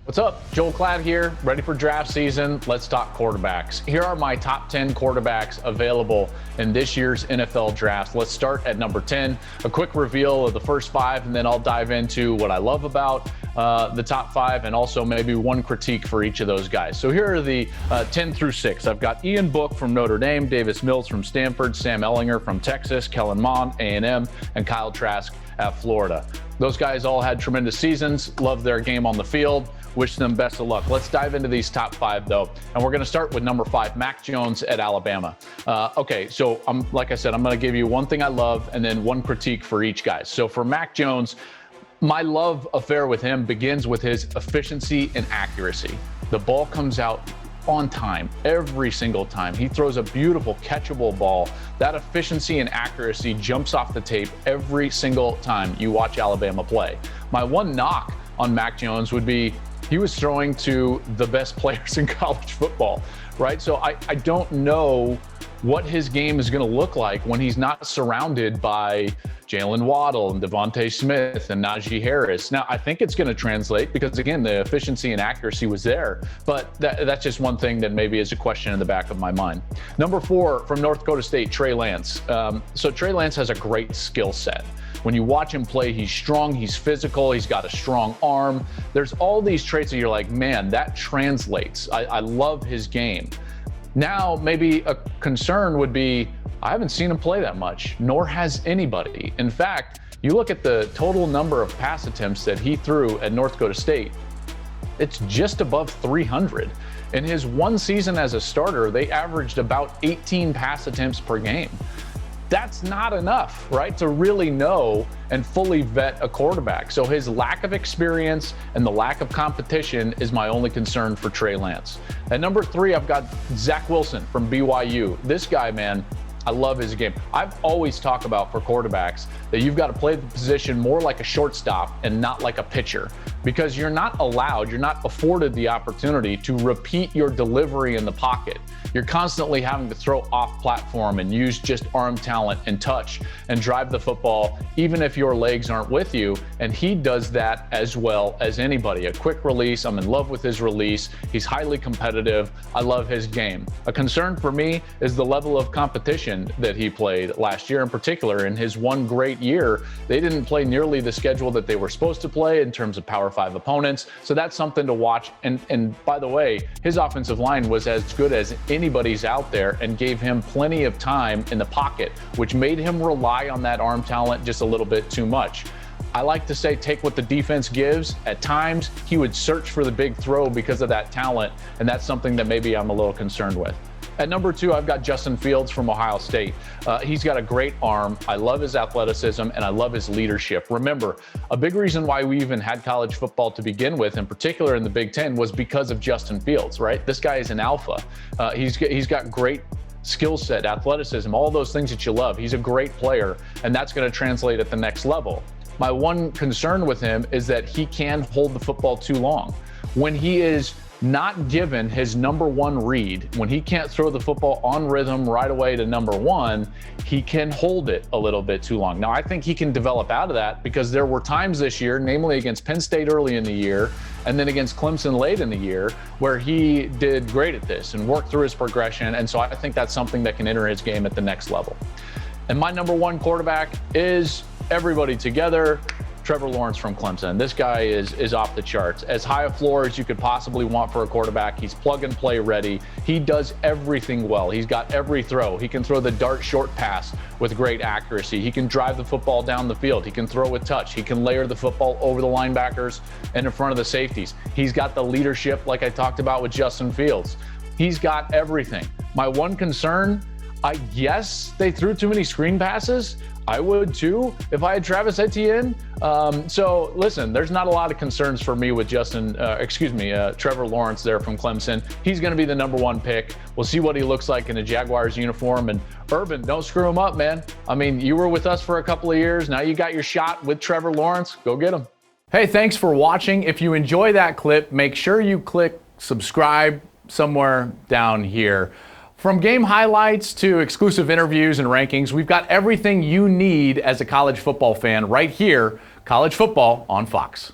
What's up? Joel Klatt here, ready for draft season. Let's talk quarterbacks. Here are my top 10 quarterbacks available in this year's NFL draft. Let's start at number 10, a quick reveal of the first 5, and then I'll dive into what I love about the top 5 and also maybe one critique for each of those guys. So here are the 10 through 6. I've got Ian Book from Notre Dame, Davis Mills from Stanford, Sam Ehlinger from Texas, Kellen Mond, A&M, and Kyle Trask at Florida. Those guys all had tremendous seasons, loved their game on the field. Wish them best of luck. Let's dive into these top 5 though, and we're going to start with number 5, Mac Jones at Alabama. Okay, so like I said, I'm going to give you one thing I love and then one critique for each guy. So for Mac Jones, my love affair with him begins with his efficiency and accuracy. The ball comes out on time every single time. He throws a beautiful catchable ball. That efficiency and accuracy jumps off the tape every single time you watch Alabama play. My one knock on Mac Jones would be he was throwing to the best players in college football, right? So I don't know what his game is going to look like when he's not surrounded by Jalen Waddle and Devontae Smith and Najee Harris. Now, I think it's going to translate because, again, the efficiency and accuracy was there, but that's just one thing that maybe is a question in the back of my mind. Number 4, from North Dakota State, Trey Lance. So Trey Lance has a great skill set. When you watch him play, he's strong, he's physical, he's got a strong arm. There's all these traits that you're like, man, that translates. I love his game. Now, maybe a concern would be, I haven't seen him play that much, nor has anybody. In fact, you look at the total number of pass attempts that he threw at North Dakota State, it's just above 300. In his one season as a starter, they averaged about 18 pass attempts per game. That's not enough, right, to really know and fully vet a quarterback. So his lack of experience and the lack of competition is my only concern for Trey Lance. At number 3, I've got Zach Wilson from BYU. This guy, man, I love his game. I've always talked about for quarterbacks that you've got to play the position more like a shortstop and not like a pitcher, because you're not afforded the opportunity to repeat your delivery in the pocket. You're constantly having to throw off platform and use just arm talent and touch and drive the football, even if your legs aren't with you. And he does that as well as anybody. A quick release. I'm in love with his release. He's highly competitive. I love his game. A concern for me is the level of competition that he played last year in particular. In his one great year, they didn't play nearly the schedule that they were supposed to play in terms of Power 5 opponents. So that's something to watch. And by the way, his offensive line was as good as anybody's out there and gave him plenty of time in the pocket, which made him rely on that arm talent just a little bit too much. I like to say, take what the defense gives. At times, he would search for the big throw because of that talent, and that's something that maybe I'm a little concerned with. At number 2, I've got Justin Fields from Ohio State. He's got a great arm. I love his athleticism, and I love his leadership. Remember, a big reason why we even had college football to begin with, in particular in the Big Ten, was because of Justin Fields, right? This guy is an alpha. He's got great skill set, athleticism, all those things that you love. He's a great player, and that's going to translate at the next level. My one concern with him is that he can hold the football too long. When he is not given his number 1 read, when he can't throw the football on rhythm right away to number 1, he can hold it a little bit too long. Now, I think he can develop out of that because there were times this year, namely against Penn State early in the year and then against Clemson late in the year, where he did great at this and worked through his progression. And so I think that's something that can enter his game at the next level. And my number 1 quarterback is everybody together, Trevor Lawrence from Clemson. This guy is off the charts. As high a floor as you could possibly want for a quarterback. He's plug and play ready. He does everything well. He's got every throw. He can throw the dart short pass with great accuracy. He can drive the football down the field. He can throw with touch. He can layer the football over the linebackers and in front of the safeties. He's got the leadership like I talked about with Justin Fields. He's got everything. My one concern, I guess they threw too many screen passes. I would too if I had Travis Etienne. So listen, there's not a lot of concerns for me with Trevor Lawrence there from Clemson. He's going to be the number 1 pick. We'll see what he looks like in a Jaguars uniform. And Urban, don't screw him up, man. I mean, you were with us for a couple of years. Now you got your shot with Trevor Lawrence. Go get him. Hey, thanks for watching. If you enjoy that clip, make sure you click subscribe somewhere down here. From game highlights to exclusive interviews and rankings, we've got everything you need as a college football fan right here, College Football on Fox.